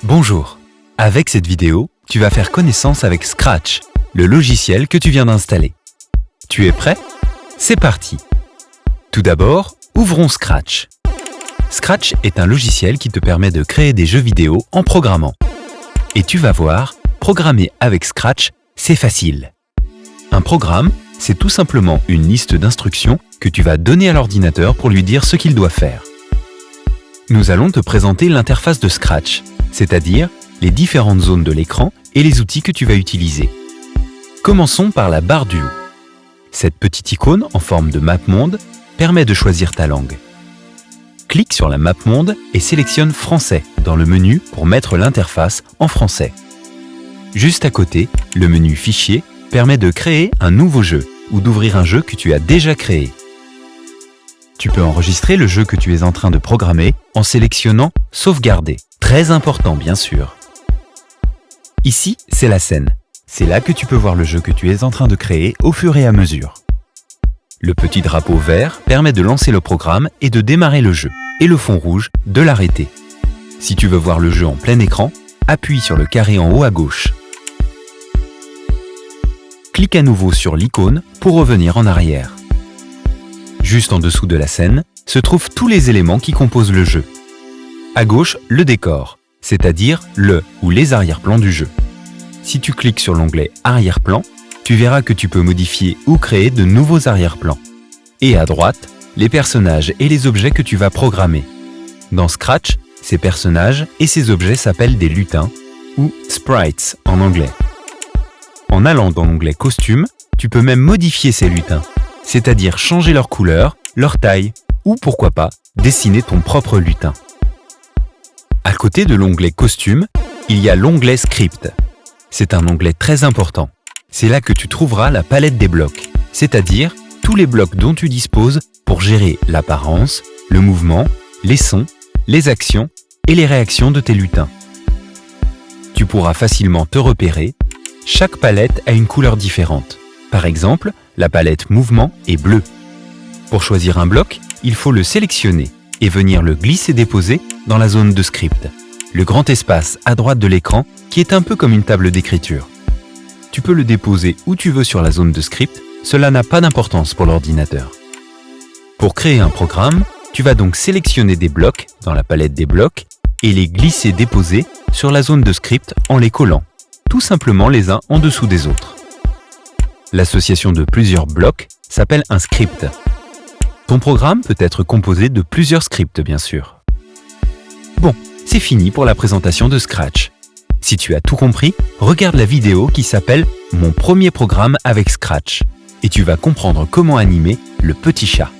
Bonjour. Avec cette vidéo, tu vas faire connaissance avec Scratch, le logiciel que tu viens d'installer. Tu es prêt? C'est parti. Tout d'abord, ouvrons Scratch. Scratch est un logiciel qui te permet de créer des jeux vidéo en programmant. Et tu vas voir, programmer avec Scratch, c'est facile. Un programme, c'est tout simplement une liste d'instructions que tu vas donner à l'ordinateur pour lui dire ce qu'il doit faire. Nous allons te présenter l'interface de Scratch, c'est-à-dire les différentes zones de l'écran et les outils que tu vas utiliser. Commençons par la barre du haut. Cette petite icône en forme de map monde permet de choisir ta langue. Clique sur la map monde et sélectionne Français dans le menu pour mettre l'interface en français. Juste à côté, le menu Fichier permet de créer un nouveau jeu ou d'ouvrir un jeu que tu as déjà créé. Tu peux enregistrer le jeu que tu es en train de programmer en sélectionnant Sauvegarder. Très important, bien sûr. Ici, c'est la scène. C'est là que tu peux voir le jeu que tu es en train de créer au fur et à mesure. Le petit drapeau vert permet de lancer le programme et de démarrer le jeu, et le fond rouge de l'arrêter. Si tu veux voir le jeu en plein écran, appuie sur le carré en haut à gauche. Clique à nouveau sur l'icône pour revenir en arrière. Juste en dessous de la scène se trouvent tous les éléments qui composent le jeu. À gauche, le décor, c'est-à-dire le ou les arrière-plans du jeu. Si tu cliques sur l'onglet Arrière-plan, tu verras que tu peux modifier ou créer de nouveaux arrière-plans. Et à droite, les personnages et les objets que tu vas programmer. Dans Scratch, ces personnages et ces objets s'appellent des lutins, ou sprites en anglais. En allant dans l'onglet Costume, tu peux même modifier ces lutins, c'est-à-dire changer leur couleur, leur taille, ou pourquoi pas, dessiner ton propre lutin. À côté de l'onglet Costume, il y a l'onglet Script. C'est un onglet très important. C'est là que tu trouveras la palette des blocs, c'est-à-dire tous les blocs dont tu disposes pour gérer l'apparence, le mouvement, les sons, les actions et les réactions de tes lutins. Tu pourras facilement te repérer. Chaque palette a une couleur différente. Par exemple, la palette Mouvement est bleue. Pour choisir un bloc, il faut le sélectionner et venir le glisser-déposer dans la zone de script, le grand espace à droite de l'écran qui est un peu comme une table d'écriture. Tu peux le déposer où tu veux sur la zone de script, cela n'a pas d'importance pour l'ordinateur. Pour créer un programme, tu vas donc sélectionner des blocs dans la palette des blocs et les glisser-déposer sur la zone de script en les collant, tout simplement les uns en dessous des autres. L'association de plusieurs blocs s'appelle un script. Ton programme peut être composé de plusieurs scripts, bien sûr. Bon, c'est fini pour la présentation de Scratch. Si tu as tout compris, regarde la vidéo qui s'appelle « Mon premier programme avec Scratch » et tu vas comprendre comment animer le petit chat.